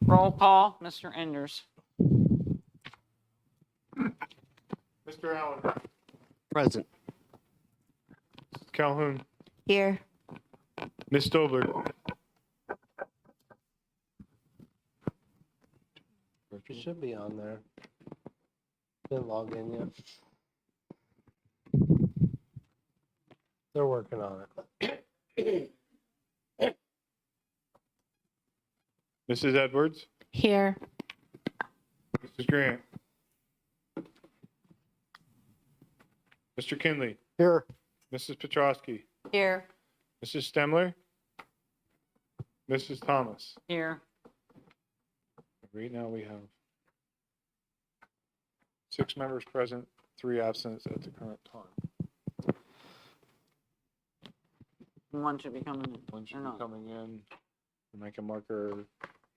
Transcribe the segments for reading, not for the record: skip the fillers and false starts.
Roll call, Mr. Enders. Mr. Allen. Present. Calhoun. Here. Ms. Dobler. It should be on there. Didn't log in yet. They're working on it. Mrs. Edwards. Here. Mrs. Grant. Mr. Kinley. Here. Mrs. Petrosky. Here. Mrs. Stemler. Mrs. Thomas. Here. Right now we have 6 members present, 3 absent at the current time. One should be coming in. One should Or be not. coming in. We'll make a marker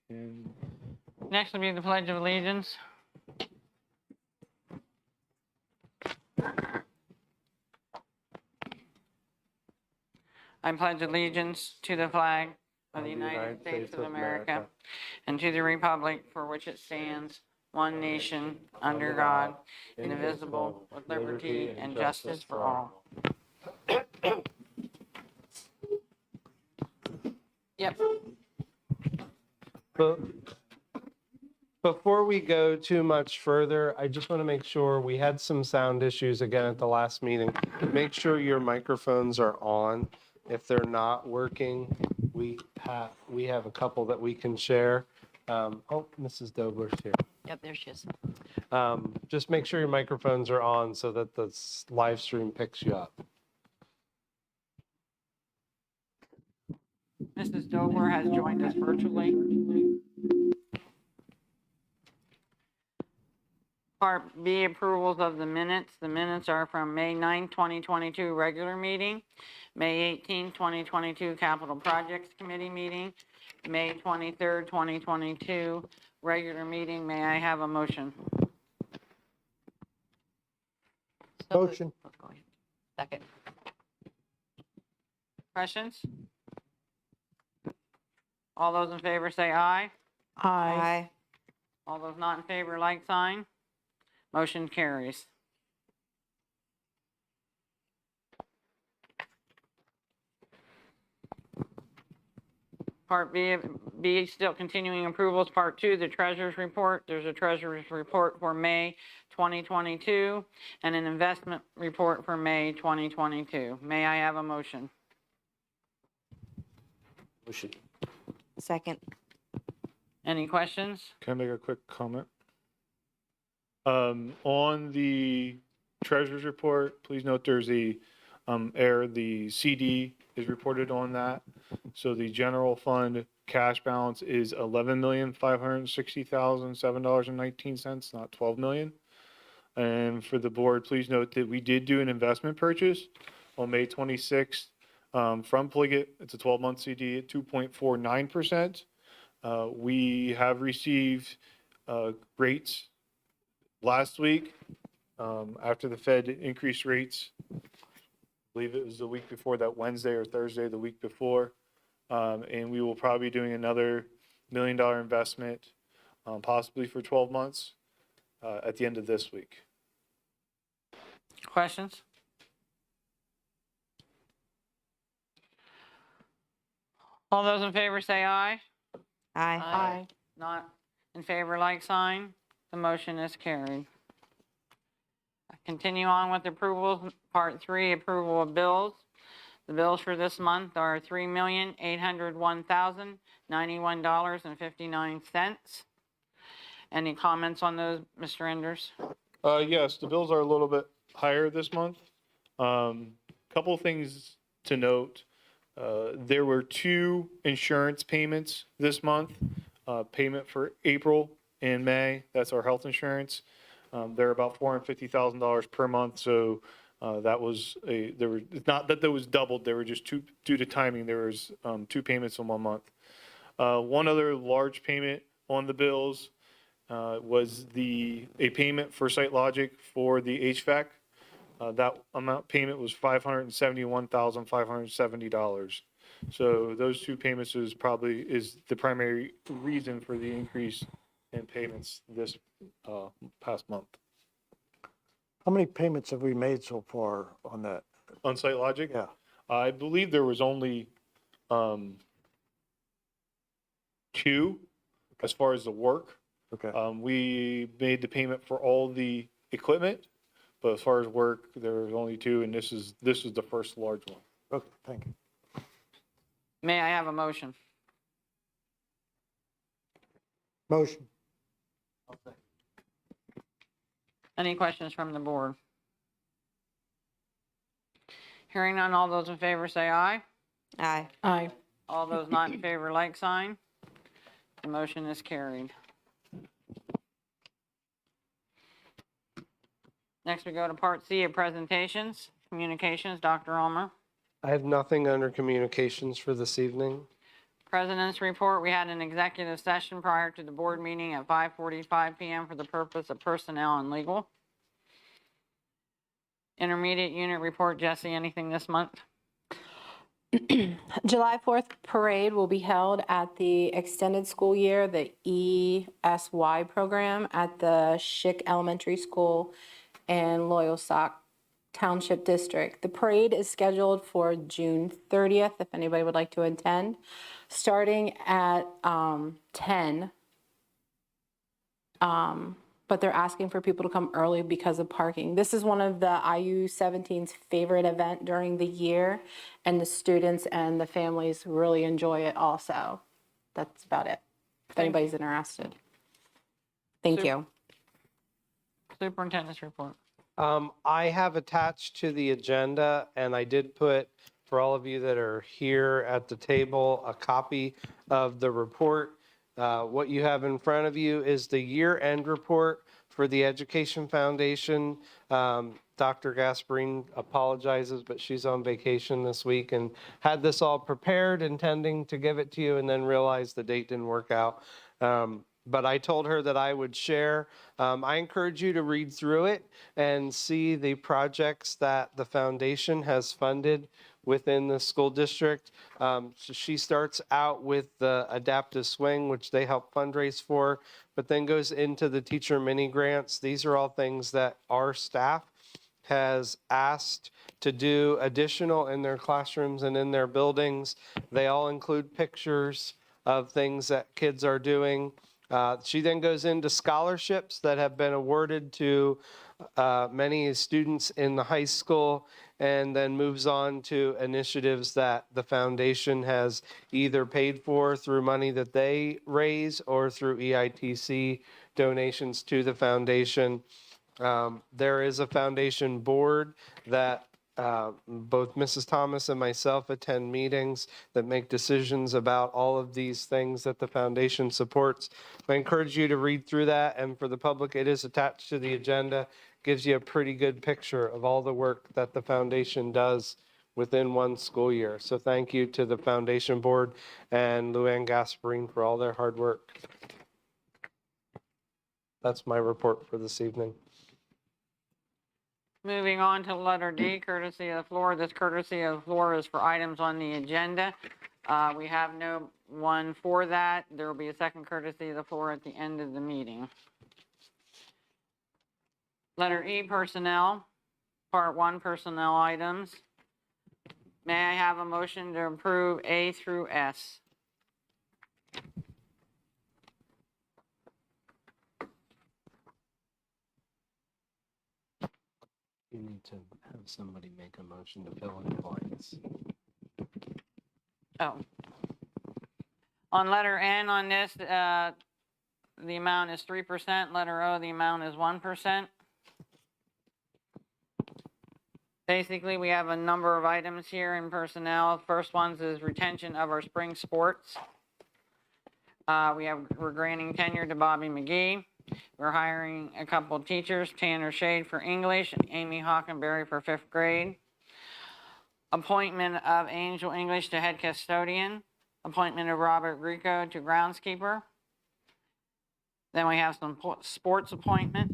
in. Next will be the Pledge of Allegiance. I pledge allegiance to the flag of the United States of America and to the republic for which it stands, one nation, under God, indivisible, with liberty and justice for all. Yep. But before we go too much further, I just want to make sure we had some sound issues again at the last meeting. Make sure your microphones are on. If they're not working, we have a couple that we can share. Oh, Mrs. Dobler's here. Yep, there she is. Just make sure your microphones are on so that the live stream picks you up. Mrs. Dobler has joined us virtually. Part B, approvals of the minutes. The minutes are from May 9, 2022 regular meeting, May 18, 2022 Capital Projects Committee meeting, May 23rd, 2022 regular meeting. May I have a motion? Motion. Second. Questions? All those in favor say aye. Aye. All those not in favor, like sign. Motion carries. Part B, still continuing approvals. Part 2, the treasurer's report. There's a treasurer's report for May 2022 and an investment report for May 2022. May I have a motion? Motion. Second. Any questions? Can I make a quick comment? On the treasurer's report, please note there's a error. The CD is reported on that. So the general fund cash balance is $11,560,007.19, not $12 million. And for the board, please note that we did do an investment purchase on May 26th from Pliget. It's a 12-month CD at 2.49%. We have received rates last week after the Fed increased rates. I believe it was the week before that, Wednesday or Thursday, the week before. And we will probably be doing another $1 million investment, possibly for 12 months at the end of this week. Questions? All those in favor say aye. Aye. Not in favor, like sign. The motion is carried. Continue on with approvals. Part 3, approval of bills. The bills for this month are $3,801,091.59. Any comments on those, Mr. Enders? Yes, the bills are a little bit higher this month. Couple things to note. There were 2 insurance payments this month. Payment for April and May. That's our health insurance. They're about $450,000 per month. So that was it's not that there was doubled. They were just due to timing. There was 2 payments in 1 month. One other large payment on the bills was a payment for SiteLogic for the HVAC. That amount payment was $571,570. So those two payments is the primary reason for the increase in payments this past month. How many payments have we made so far on that? On Site Logic? Yeah, I believe there was only two as far as the work. okay. We made the payment for all the equipment, but as far as work, there was only two, and this is the first large one. Okay, thank you. May I have a motion? Motion. Any questions from the board? Hearing none, all those in favor say aye. Aye. Aye. All those not in favor, like sign. The motion is carried. Next, we go to Part C of presentations, communications. Dr. Ulmer. I have nothing under communications for this evening. President's report, we had an executive session prior to the board meeting at 5:45 PM for the purpose of personnel and legal. Intermediate unit report, Jesse, anything this month? July 4th parade will be held at the extended school year, the ESY program at the Schick Elementary School in Loyalsock Township District. The parade is scheduled for June 30th, if anybody would like to attend, starting at 10. But they're asking for people to come early because of parking. This is one of the IU-17's favorite event during the year, and the students and the families really enjoy it also. That's about it, if anybody's interested. Thank Super. you. Superintendent's report. I have attached to the agenda, and I did put, for all of you that are here at the table, a copy of the report. What you have in front of you is the year-end report for the Education Foundation. Dr. Gasparin apologizes, but she's on vacation this week and had this all prepared, intending to give it to you, and then realized the date didn't work out. But I told her that I would share. I encourage you to read through it and see the projects that the foundation has funded within the school district. So she starts out with the adaptive swing, which they help fundraise for, but then goes into the teacher mini grants. These are all things that our staff has asked to do additional in their classrooms and in their buildings. They all include pictures of things that kids are doing. She then goes into scholarships that have been awarded to many students in the high school, and then moves on to initiatives that the foundation has either paid for through money that they raise or through EITC donations to the foundation. There is a foundation board that both Mrs. Thomas and myself attend meetings that make decisions about all of these things that the foundation supports. I encourage you to read through that, and for the public, it is attached to the agenda. Gives you a pretty good picture of all the work that the foundation does within one school year. So thank you to the foundation board and Luann Gasparin for all their hard work. That's my report for this evening. Moving on to letter D, courtesy of the floor. This courtesy of the floor is for items on the agenda. We have no one for that. There will be a second courtesy of the floor at the end of the meeting. Letter E, personnel, part 1, personnel items. May I have a motion to approve A through S? You need to have somebody make a motion to fill in blanks. Oh. On letter N on this, the amount is 3%. Letter O, the amount is 1%. Basically, we have a number of items here in personnel. First ones is retention of our spring sports. We're granting tenure to Bobby McGee. We're hiring a couple of teachers, Tanner Shade for English and Amy Hockenberry for 5th grade. Appointment of Angel English to head custodian. Appointment of Robert Rico to groundskeeper. Then we have some sports appointment.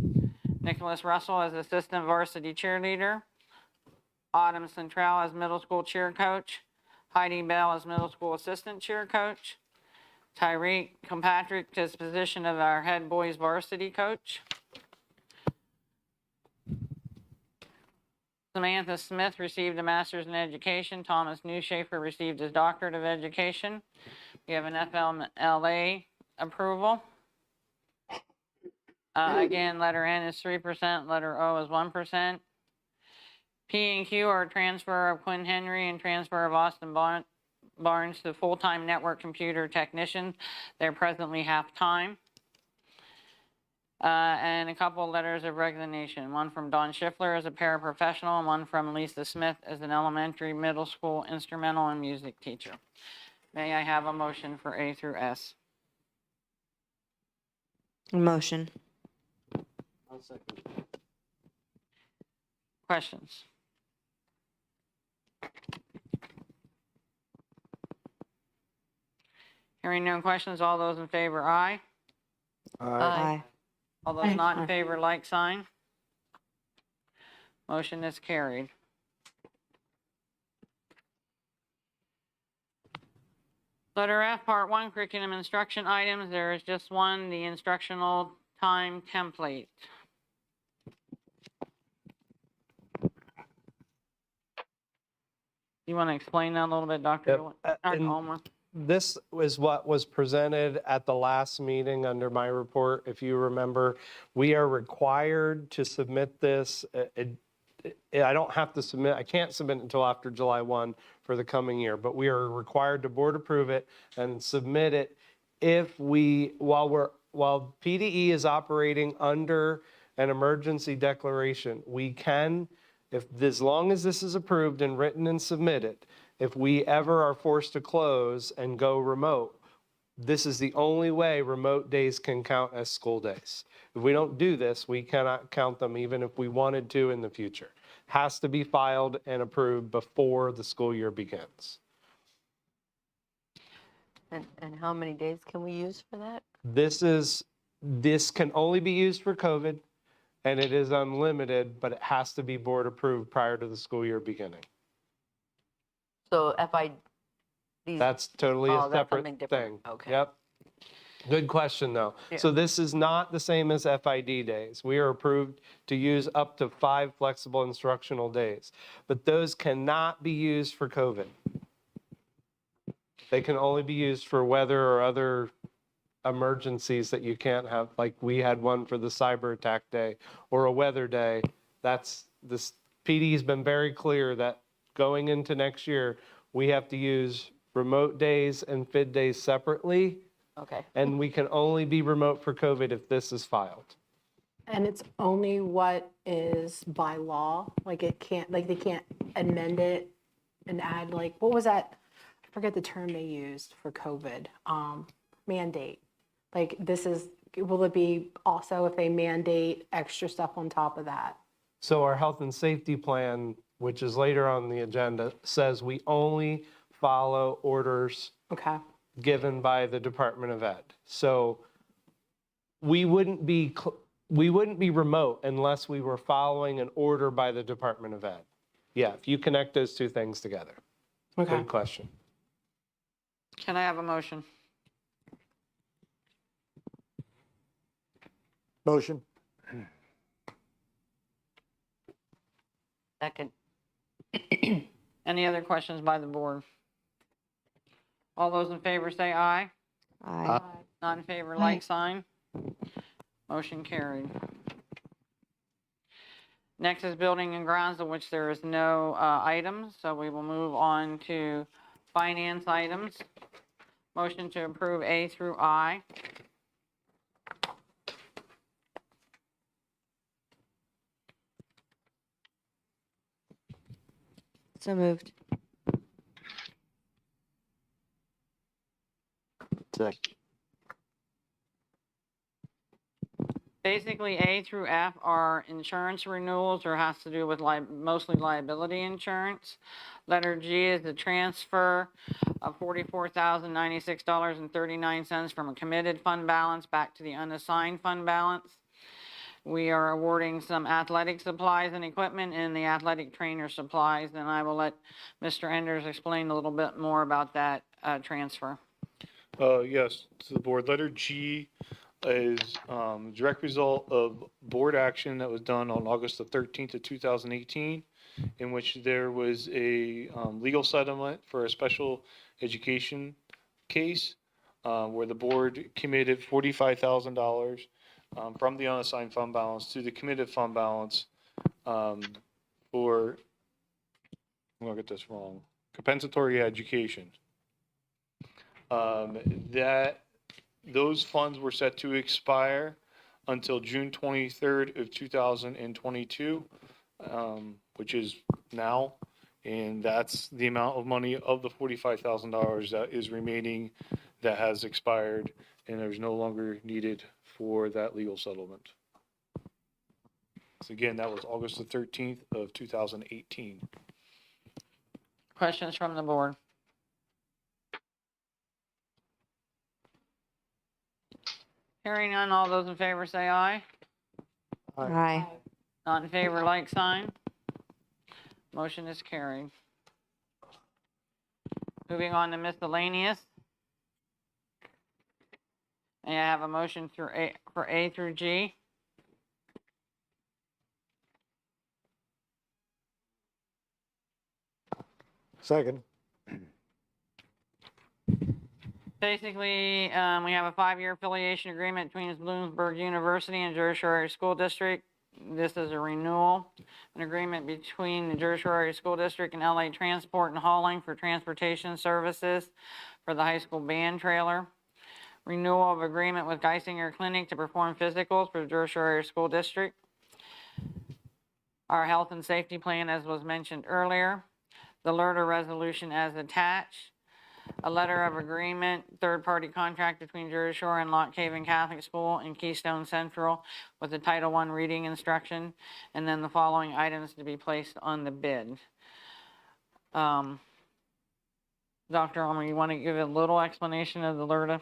Nicholas Russell as assistant varsity cheerleader. Autumn Central as middle school cheer coach. Heidi Bell as middle school assistant cheer coach. Tyreek Kilpatrick to his position of our head boys varsity coach. Samantha Smith received a master's in education. Thomas Newshafer received his doctorate of education. We have an FMLA approval. Again, letter N is 3%, letter O is 1%. P and Q are transfer of Quinn Henry and transfer of Austin Barnes to full-time network computer technician. They're presently half-time. And a couple of letters of resignation, one from Dawn Schiffler as a paraprofessional and one from Lisa Smith as an elementary, middle school instrumental and music teacher. May I have a motion for A through S? Motion. Questions? Hearing no questions, all those in favor, aye. Aye. All those not in favor, like sign. Motion is carried. Letter F, Part 1, curriculum instruction items. There is just one, the instructional time template. You want to explain that a little bit, Dr. Yep. Dr. And Ulmer? this was what was presented at the last meeting under my report. If you remember, we are required to submit this. I don't have to submit, I can't submit until after July 1 for the coming year, but we are required to board approve it and submit it if while PDE is operating under an emergency declaration, we can, as long as this is approved and written and submitted, if we ever are forced to close and go remote, this is the only way remote days can count as school days. If we don't do this, we cannot count them even if we wanted to in the future. Has to be filed and approved before the school year begins. And how many days can we use for that? This can only be used for COVID, and it is unlimited, but it has to be board approved prior to the school year beginning. So That's totally a Oh, that's separate something different. thing. Okay. Yep. Good question, though. Yeah. So this is not the same as FID days. We are approved to use up to 5 flexible instructional days, but those cannot be used for COVID. They can only be used for weather or other emergencies that you can't have, like we had one for the cyber attack day or a weather day. This PD's been very clear that going into next year, we have to use remote days and FID days separately. Okay. And we can only be remote for COVID if this is filed. And it's only what is by law, like it can't, like they can't amend it and add like, what was that? I forget the term they used for COVID, mandate. Like this is, will it be also if they mandate extra stuff on top of that? So our health and safety plan, which is later on the agenda, says we only follow orders Okay, given by the Department of Ed. So we wouldn't be remote unless we were following an order by the Department of Ed. Yeah, if you connect those two things together. okay. Good question. Can I have a motion? Motion. Second. Any other questions by the board? All those in favor say aye. Aye. Not in favor, like sign. Motion carried. Next is building and grounds, of which there is no items, so we will move on to finance items. Motion to approve A through I. So moved. Second. Basically, A through F are insurance renewals or has to do with mostly liability insurance. Letter G is the transfer of $44,096.39 from a committed fund balance back to the unassigned fund balance. We are awarding some athletic supplies and equipment and the athletic trainer supplies, and I will let Mr. Enders explain a little bit more about that transfer. Yes, to the board. Letter G is direct result of board action that was done on August the 13th of 2018, in which there was a legal settlement for a special education case where the board committed $45,000 from the unassigned fund balance to the committed fund balance for, I'm gonna get this wrong, compensatory education. That those funds were set to expire until June 23rd of 2022, which is now. And that's the amount of money of the $45,000 that is remaining that has expired and there's no longer needed for that legal settlement. So again, that was August the 13th of 2018. Questions from the board? Hearing none, all those in favor say aye. Aye. Not in favor, like sign. Motion is carried. Moving on to miscellaneous. May I have a motion for A through G? Second. Basically, we have a 5-year affiliation agreement between Bloomsburg University and Jersey Shore Area School District. This is a renewal, an agreement between the Jersey Shore Area School District and LA Transport and Hauling for transportation services for the high school band trailer. Renewal of agreement with Geisinger Clinic to perform physicals for the Jersey Shore Area School District. Our health and safety plan, as was mentioned earlier. The LERTA resolution as attached. A letter of agreement, third-party contract between Jersey Shore and Lock Haven Catholic School and Keystone Central with the Title I reading instruction, and then the following items to be placed on the bid. Dr. Ulmer, you want to give a little explanation of the LERTA?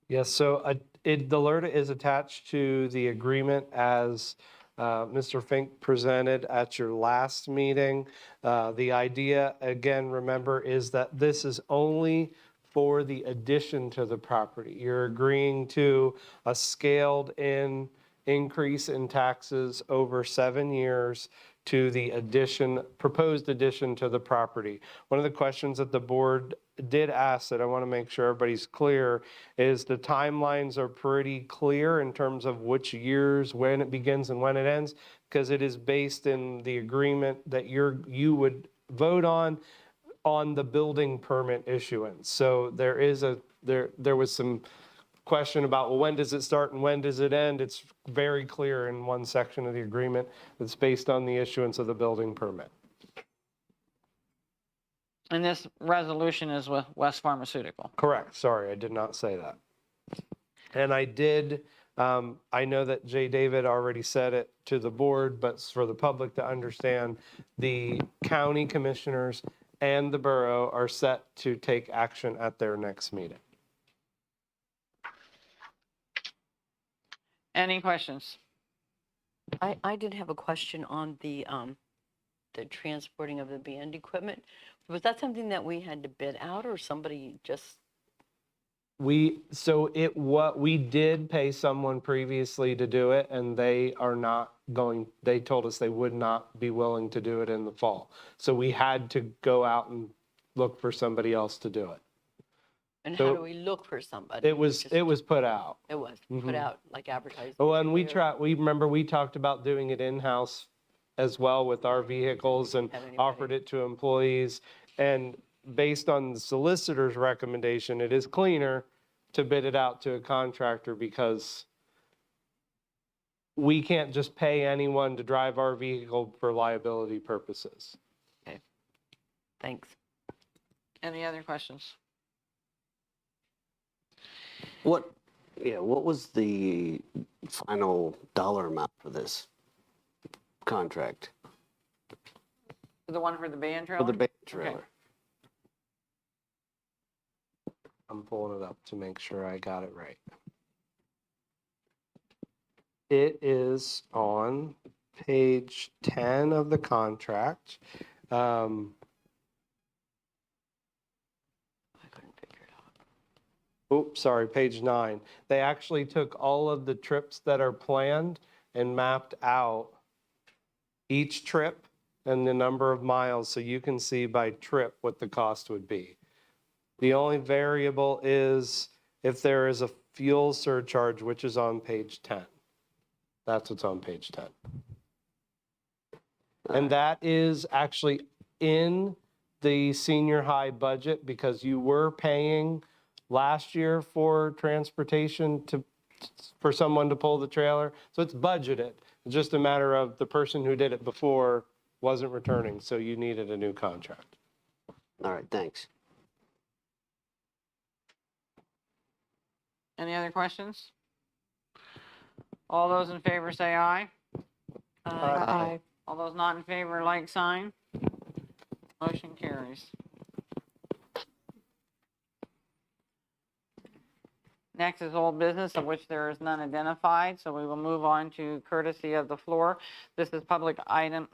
Yes, so the LERTA is attached to the agreement as Mr. Fink presented at your last meeting. The idea, again, remember, is that this is only for the addition to the property. You're agreeing to a scaled-in increase in taxes over 7 years to the proposed addition to the property. One of the questions that the board did ask that I want to make sure everybody's clear is the timelines are pretty clear in terms of which years, when it begins and when it ends, because it is based in the agreement that you would vote on the building permit issuance. So there was some question about, well, when does it start and when does it end? It's very clear in one section of the agreement that's based on the issuance of the building permit. And this resolution is with West Pharmaceutical. Correct. Sorry, I did not say that. And I know that Jay David already said it to the board, but for the public to understand, the county commissioners and the borough are set to take action at their next meeting. Any questions? I did have a question on the transporting of the band equipment. Was that something that we had to bid out or somebody just? We did pay someone previously to do it, and they told us they would not be willing to do it in the fall. So we had to go out and look for somebody else to do it. And So how do we look for somebody? It was put out. It was Mhm. put out, like advertising. Oh, and we talked about doing it in-house as well with our vehicles and Have anybody- offered it to employees. And based on the solicitor's recommendation, it is cleaner to bid it out to a contractor because we can't just pay anyone to drive our vehicle for liability purposes. Thanks. Any other questions? What was the final dollar amount for this contract? The one for the band For trailer? the band trailer? I'm pulling it up to make sure I got it right. It is on page 10 of the contract. I couldn't figure it out. Oops, sorry, page 9. They actually took all of the trips that are planned and mapped out each trip and the number of miles, so you can see by trip what the cost would be. The only variable is if there is a fuel surcharge, which is on page 10. That's what's on page 10. And that is actually in the senior high budget because you were paying last year for transportation for someone to pull the trailer. So it's budgeted. It's just a matter of the person who did it before wasn't returning, so you needed a new contract. All right, thanks. Any other questions? All those in favor say aye. Aye. All those not in favor, like sign. Motion carries. Next is old business, of which there is none identified, so we will move on to courtesy of the floor. This is public comment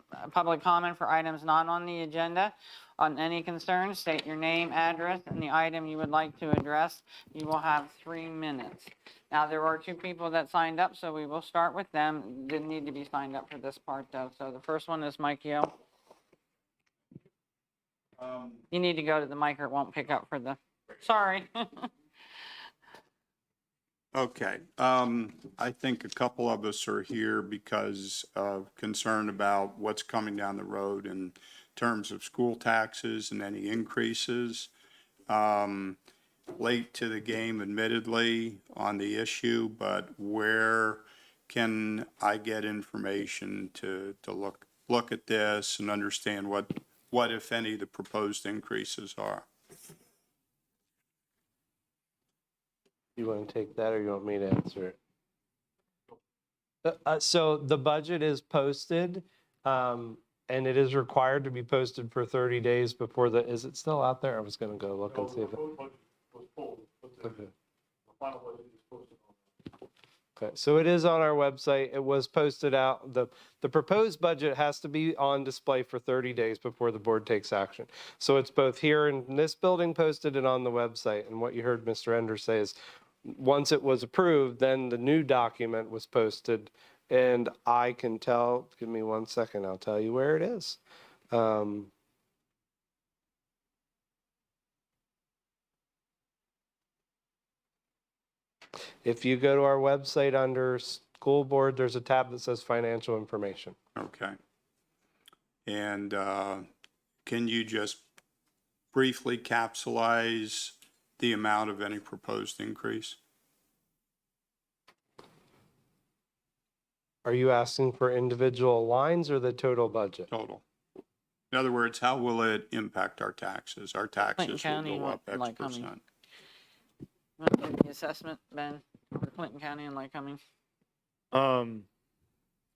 for items not on the agenda. On any concerns, state your name, address, and the item you would like to address. You will have 3 minutes. Now, there are 2 people that signed up, so we will start with them. Didn't need to be signed up for this part, though. So the first one is Mike Yo. You need to go to the mic or it won't pick up for the, sorry. Okay, I think a couple of us are here because of concern about what's coming down the road in terms of school taxes and any increases. Late to the game admittedly on the issue, but where can I get information to look at this and understand what if any the proposed increases are? You want to take that or you want me to answer it? So the budget is posted, and it is required to be posted for 30 days before is it still out there? I was going to go look and see if it. Okay. Okay, so it is on our website. It was posted out. The proposed budget has to be on display for 30 days before the board takes action. So it's both here in this building posted and on the website. And what you heard Mr. Ender say is once it was approved, then the new document was posted. And I can tell, give me 1 second, I'll tell you where it is. If you go to our website under school board, there's a tab that says financial information. Okay. And can you just briefly capsulize the amount of any proposed increase? Are you asking for individual lines or the total budget? Total. In other words, how will it impact our taxes? Our taxes will County go up X like coming. percent. Want to give the assessment, Ben, for Clinton County and Lycoming? Hold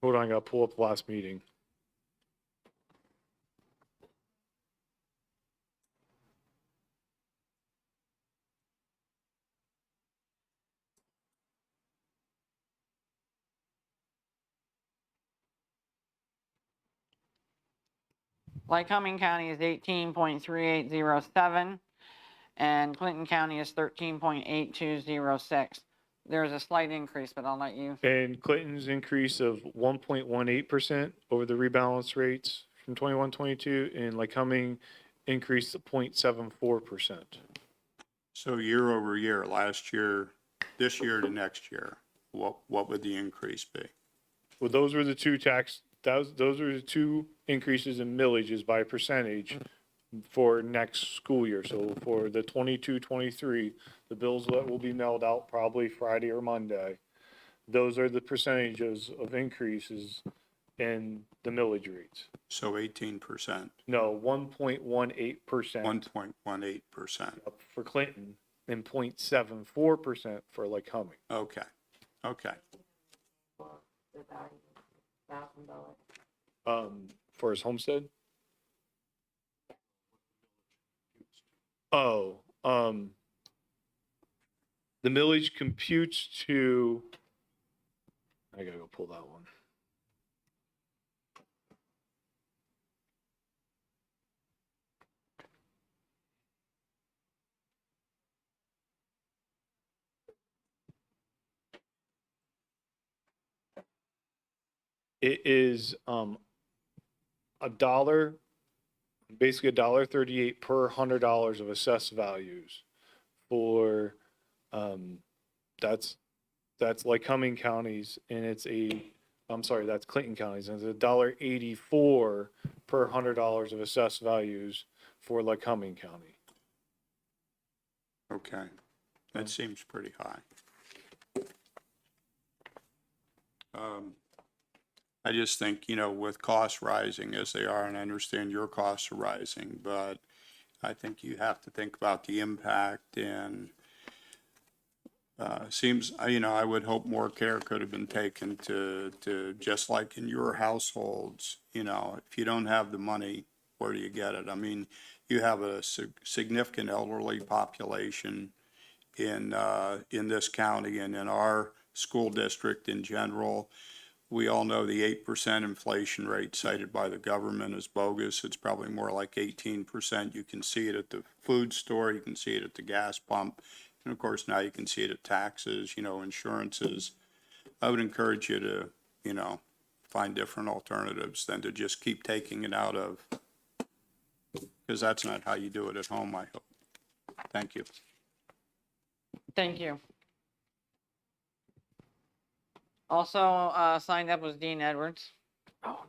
on, I gotta pull up the last meeting. Lycoming County is 18.3807, and Clinton County is 13.8206. There's a slight increase, but I'll let you. And Clinton's increase of 1.18% over the rebalance rates from 21-22, and Lycoming increased to 0.74%. So year over year, last year, this year to next year, what would the increase be? Well, those were the two those were the 2 increases in millages by percentage for next school year. So for the 22-23, the bills that will be mailed out probably Friday or Monday, those are the percentages of increases in the millage rates. So 18%, No, 1.18%. 1.18%. For Clinton and 0.74% for Lycoming. Okay, okay. For his homestead? Oh, the millage computes to I gotta go pull that one. It is a dollar, basically $1.38 per $100 of assessed values for that's Lycoming counties, and that's Clinton counties, and it's $1.84 per $100 of assessed values for Lycoming County. Okay, that seems pretty high. I just think, with costs rising as they are, and I understand your costs are rising, but I think you have to think about the impact and seems, I would hope more care could have been taken to just like in your households, if you don't have the money, where do you get it? I mean, you have a significant elderly population in this county and in our school district in general. We all know the 8% inflation rate cited by the government is bogus. It's probably more like 18%. You can see it at the food store, you can see it at the gas pump, and of course now you can see it at taxes, insurances. I would encourage you to, find different alternatives than to just keep taking it out of, because that's not how you do it at home, I hope. Thank you. Thank you. Also signed up was Dean Edwards. Oh,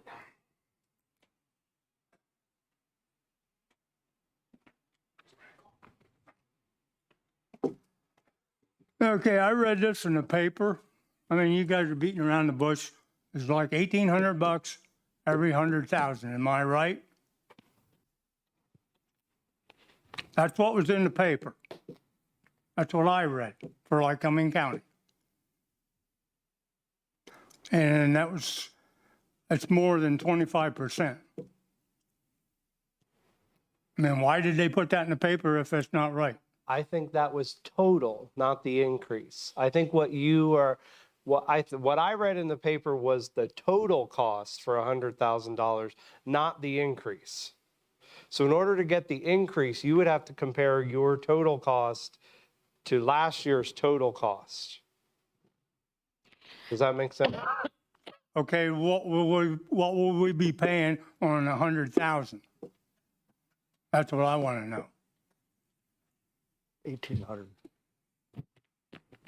Okay, I read this in the paper. I mean, you guys are beating around the bush. It's like $1,800 every 100,000. Am I right? That's what was in the paper. That's what I read for Lycoming County. And that's more than 25%. I mean, why did they put that in the paper if that's not right? I think that was total, not the increase. I think what I read in the paper was the total cost for $100,000, not the increase. So in order to get the increase, you would have to compare your total cost to last year's total cost. Does that make sense? Okay, what will we be paying on 100,000? That's what I want to know. 1,800.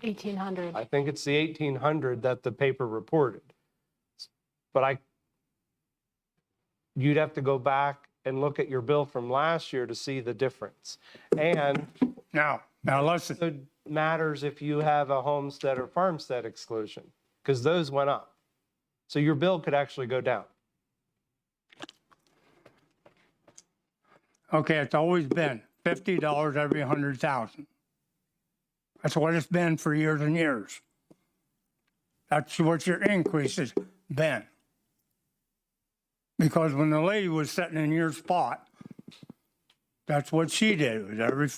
1,800. I think it's the 1,800 that the paper reported. But you'd have to go back and look at your bill from last year to see the difference. And Now listen. it matters if you have a homestead or farmstead exclusion, because those went up. So your bill could actually go down. Okay, it's always been $50 every 100,000. That's what it's been for years and years. That's what your increase has been. Because when the lady was sitting in your spot, that's what she did. It was every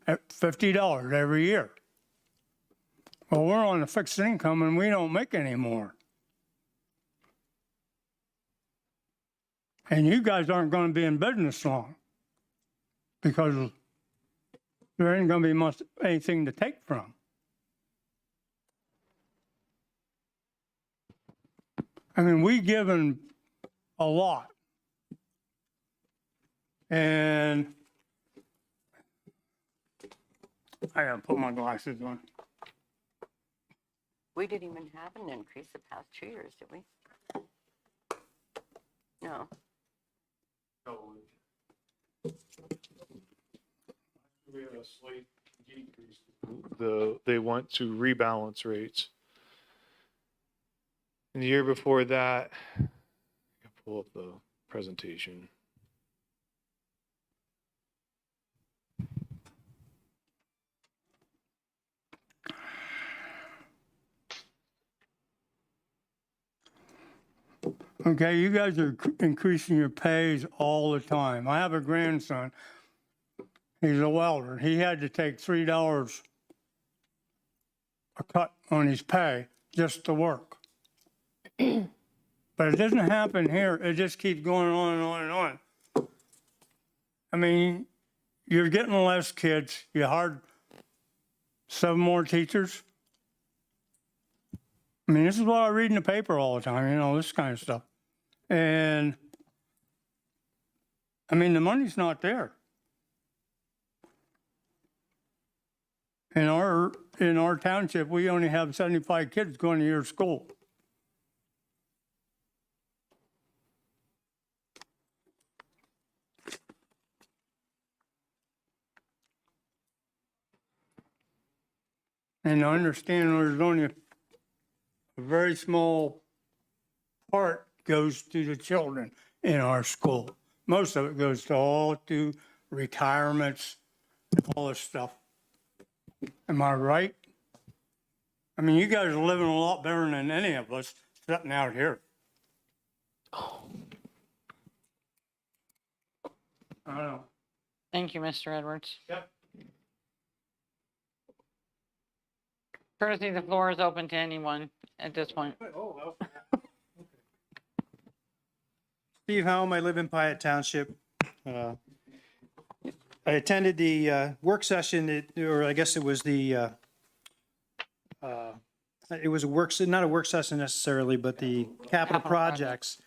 $50 every year. Well, we're on a fixed income and we don't make any more. And you guys aren't going to be in business long because there ain't going to be much anything to take from. I mean, we given a lot. And I gotta put my glasses on. We didn't even have an increase the past 2 years, did we? No. We had a slight decrease. They went to rebalance rates. And the year before that, I can pull up the presentation. Okay, you guys are increasing your pays all the time. I have a grandson. He's a welder. He had to take $3 a cut on his pay just to work. But it doesn't happen here. It just keeps going on and on and on. I mean, you're getting less kids. You hired 7 more teachers. I mean, this is what I read in the paper all the time, this kind of stuff. And I mean, the money's not there. In our township, we only have 75 kids going to your school. And I understand there's only a very small part goes to the children in our school. Most of it goes to retirements, all this stuff. Am I right? I mean, you guys are living a lot better than any of us sitting out here. I don't know. Thank you, Mr. Edwards. Yep. Courtesy, the floor is open to anyone at this point. Steve Helm, I live in Piatt Township. I attended the work session, or I guess it was it was not a work session necessarily, but the capital projects.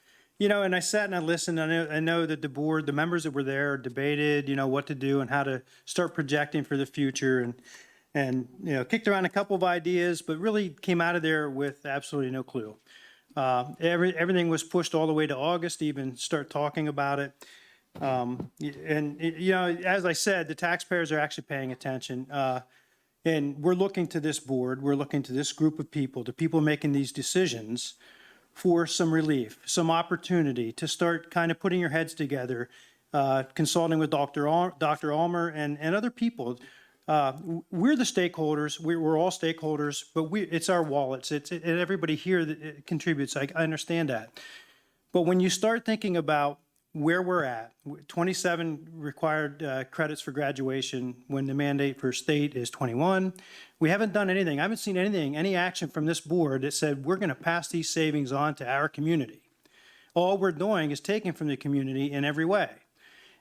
And I sat and I listened. I know that the board, the members that were there debated, what to do and how to start projecting for the future and kicked around a couple of ideas, but really came out of there with absolutely no clue. Everything was pushed all the way to August to even start talking about it. As I said, the taxpayers are actually paying attention. And we're looking to this board, we're looking to this group of people, the people making these decisions for some relief, some opportunity to start kind of putting your heads together, consulting with Dr. Almer and other people. We're the stakeholders. We're all stakeholders, but it's our wallets. And everybody here that contributes. I understand that. But when you start thinking about where we're at, 27 required credits for graduation when the mandate for state is 21. We haven't done anything. I haven't seen any action from this board that said we're going to pass these savings on to our community. All we're doing is taking from the community in every way.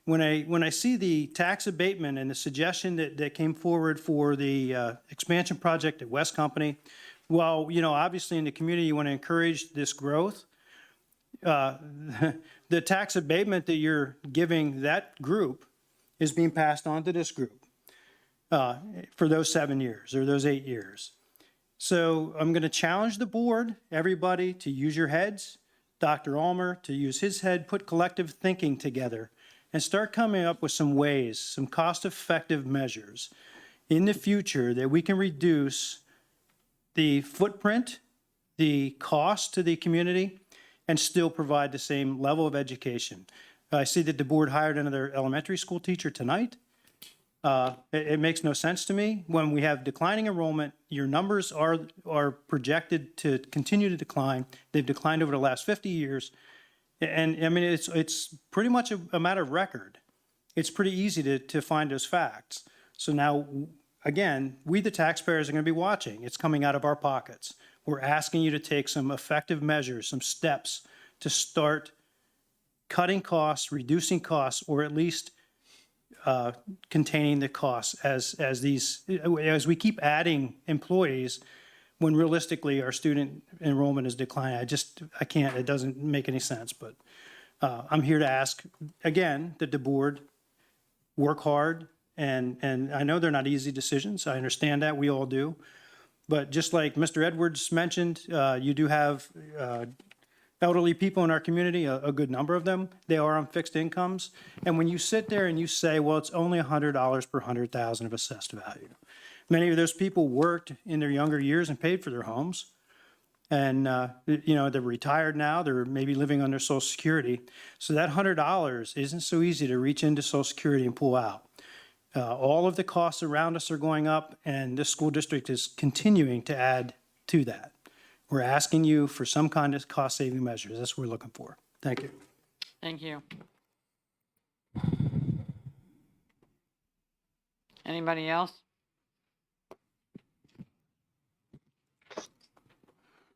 When I see the tax abatement and the suggestion that came forward for the expansion project at West Company, well, obviously in the community you want to encourage this growth. The tax abatement that you're giving that group is being passed on to this group for those 7 years or those 8 years. So I'm going to challenge the board, everybody, to use your heads, Dr. Almer to use his head, put collective thinking together, and start coming up with some ways, some cost-effective measures in the future that we can reduce the footprint, the cost to the community, and still provide the same level of education. I see that the board hired another elementary school teacher tonight. It makes no sense to me. When we have declining enrollment, your numbers are projected to continue to decline. They've declined over the last 50 years. And I mean, it's pretty much a matter of record. It's pretty easy to find those facts. So now, again, we the taxpayers are going to be watching. It's coming out of our pockets. We're asking you to take some effective measures, some steps to start cutting costs, reducing costs, or at least containing the costs as we keep adding employees when realistically our student enrollment is declining. I can't, it doesn't make any sense, but I'm here to ask, again, that the board work hard, and I know they're not easy decisions. I understand that, we all do. But just like Mr. Edwards mentioned, you do have elderly people in our community, a good number of them. They are on fixed incomes. And when you sit there and you say, well, it's only $100 per 100,000 of assessed value. Many of those people worked in their younger years and paid for their homes. And, they're retired now. They're maybe living under Social Security. So that $100 isn't so easy to reach into Social Security and pull out. All of the costs around us are going up, and this school district is continuing to add to that. We're asking you for some kind of cost-saving measures. That's what we're looking for. Thank you. Thank you. Anybody else?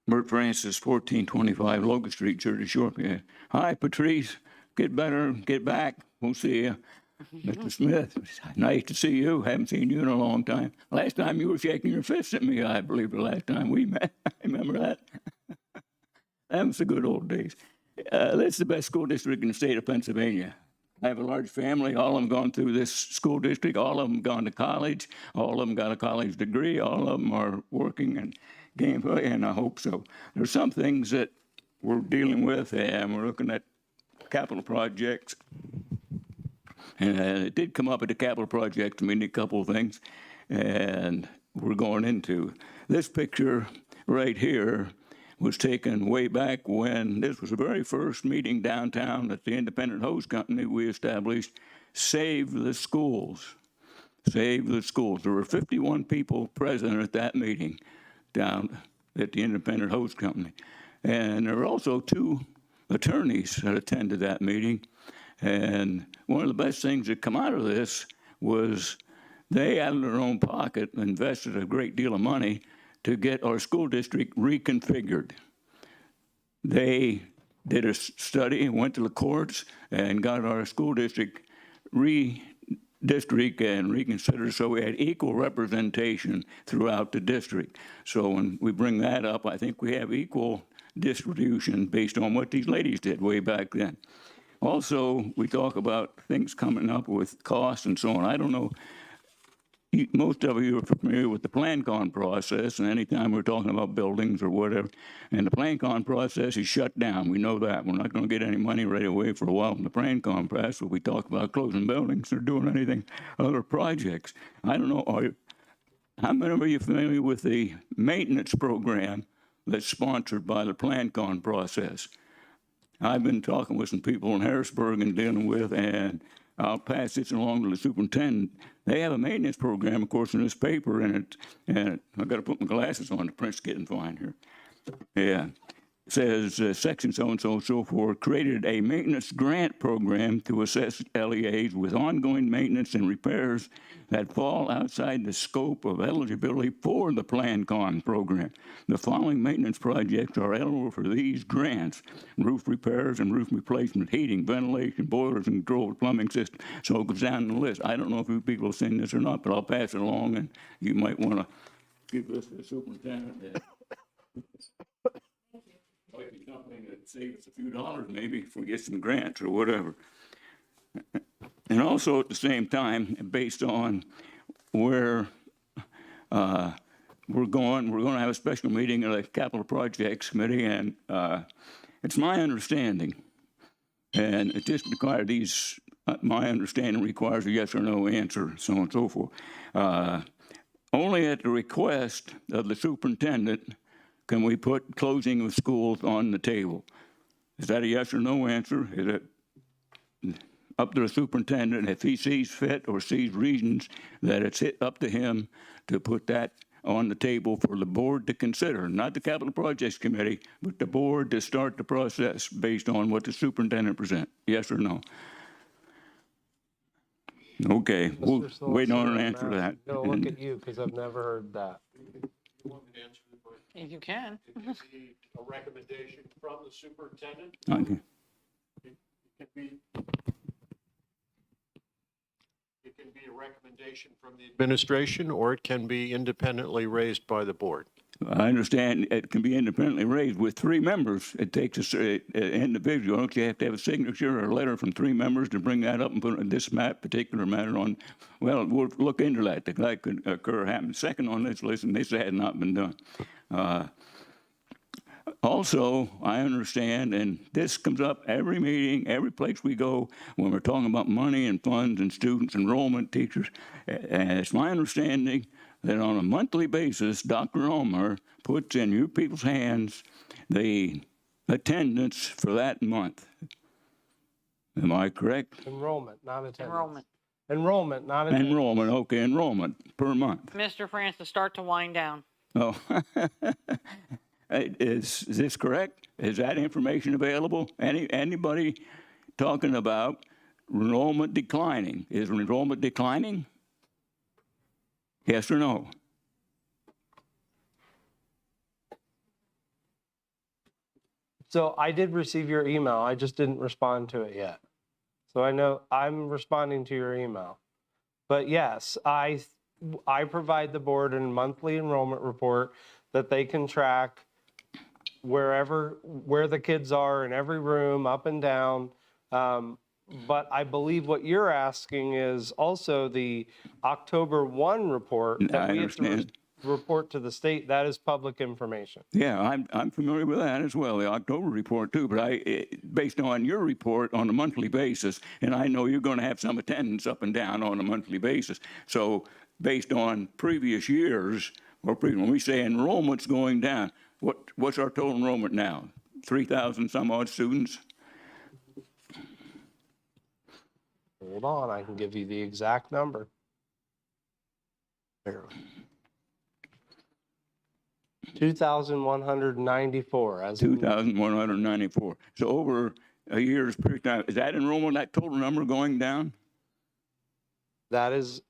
Bert Francis, 1425 Locust Street, Jersey Shore. Yeah. Hi, Patrice. Get better. Get back. We'll see you. Mr. Smith, nice to see you. Haven't seen you in a long time. Last time you were shaking your fist at me, I believe, the last time we met. I remember that. That was the good old days. That's the best school district in the state of Pennsylvania. I have a large family. All of them gone through this school district. All of them gone to college. All of them got a college degree. All of them are working and gainfully, and I hope so. There's some things that we're dealing with, and we're looking at capital projects. And it did come up at the capital project meeting, a couple of things, and we're going into. This picture right here was taken way back when this was the very first meeting downtown at the independent hose company we established, Save the Schools. Save the Schools. There were 51 people present at that meeting down at the independent hose company. And there were also 2 attorneys that attended that meeting. And one of the best things that come out of this was they, out of their own pocket, invested a great deal of money to get our school district reconfigured. They did a study, went to the courts, and got our school district redistrict and reconsidered so we had equal representation throughout the district. So when we bring that up, I think we have equal distribution based on what these ladies did way back then. Also, we talk about things coming up with costs and so on. I don't know, most of you are familiar with the plan-con process, and anytime we're talking about buildings or whatever, and the plan-con process is shut down. We know that. We're not going to get any money right away for a while from the plan-con process, but we talk about closing buildings or doing anything, other projects. I don't know, how many of you familiar with the maintenance program that's sponsored by the plan-con process? I've been talking with some people in Harrisburg and dealing with, and I'll pass this along to the superintendent. They have a maintenance program, of course, in this paper, and I've got to put my glasses on. The print's getting fine here. Yeah. It says section so-and-so, so forth, created a maintenance grant program to assess LEAs with ongoing maintenance and repairs that fall outside the scope of eligibility for the plan-con program. The following maintenance projects are eligible for these grants: roof repairs and roof replacement, heating, ventilation, boilers, and controlled plumbing system. So it goes down the list. I don't know if you people have seen this or not, but I'll pass it along, and you might want to give this to the superintendent. Might be something that saves us a few dollars maybe if we get some grants or whatever. And also at the same time, based on where we're going to have a special meeting of the Capital Projects Committee, and it's my understanding, and it just requires these, my understanding requires a yes or no answer, so on and so forth. Only at the request of the superintendent can we put closing of schools on the table. Is that a yes or no answer? Is it up to the superintendent if he sees fit or sees reasons that it's up to him to put that on the table for the board to consider, not the Capital Projects Committee, but the board to start the process based on what the superintendent presents? Yes or no? Okay, we'll wait on an answer to that. I'm gonna look at you because I've never heard that. You want me to answer the question? If you can. It can be a recommendation from the superintendent. Okay. It can be a recommendation from the administration, or it can be independently raised by the board. I understand it can be independently raised with 3 members. It takes an individual. Don't you have to have a signature or a letter from 3 members to bring that up and put this particular matter on? Well, we'll look into that. That could happen. Second on this list, and this had not been done. Also, I understand, and this comes up every meeting, every place we go, when we're talking about money and funds and students, enrollment, teachers. And it's my understanding that on a monthly basis, Dr. Ulmer puts in you people's hands the attendance for that month. Am I correct? Enrollment, not attendance. Enrollment. Enrollment, not attendance. Enrollment, okay, enrollment per month. Mr. Francis, start to wind down. Oh, is this correct? Is that information available? Anybody talking about enrollment declining? Is enrollment declining? Yes or no? So I did receive your email. I just didn't respond to it yet. So I know I'm responding to your email. But yes, I provide the board a monthly enrollment report that they can track where the kids are in every room, up and down. But I believe what you're asking is also the October 1 report I that we have to understand. report to the state. That is public information. Yeah, I'm familiar with that as well, the October report too, but based on your report on a monthly basis, and I know you're going to have some attendance up and down on a monthly basis. So based on previous years, when we say enrollment's going down, what's our total enrollment now? 3,000 some odd students? Hold on, I can give you the exact number. 2,194 as of 2,194. So over a year's period of time, is that enrollment, that total number going down? that is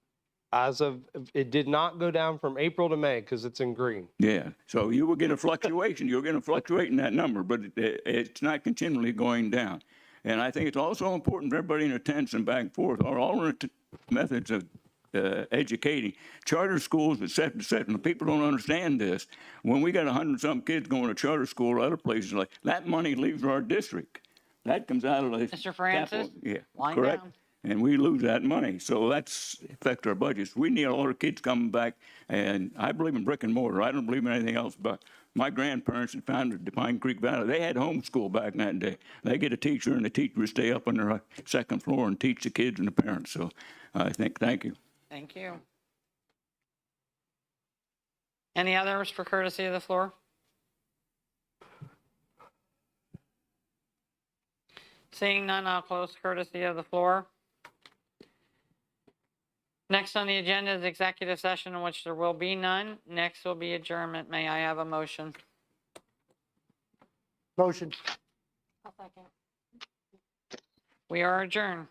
as of, it did not go down from April to May because it's in green. Yeah, so you will get a fluctuation. You're going to fluctuate in that number, but it's not continually going down. And I think it's also important for everybody in attendance and back and forth are alternate methods of educating. Charter schools, et cetera, and people don't understand this. When we got 100-something kids going to charter school or other places, like that money leaves our district. That comes out of the Mr. Francis? capital. Yeah, Line correct. down. And we lose that money. So that's affect our budgets. We need a lot of kids coming back. And I believe in brick and mortar. I don't believe in anything else. But my grandparents had founded the Pine Creek Valley. They had homeschool back in that day. They get a teacher, and the teacher would stay up on their second floor and teach the kids and the parents. So I think, thank you. Thank you. Any others for courtesy of the floor? Seeing none, I'll close courtesy of the floor. Next on the agenda is executive session in which there will be none. Next will be adjournment. May I have a motion? Motion. We are adjourned.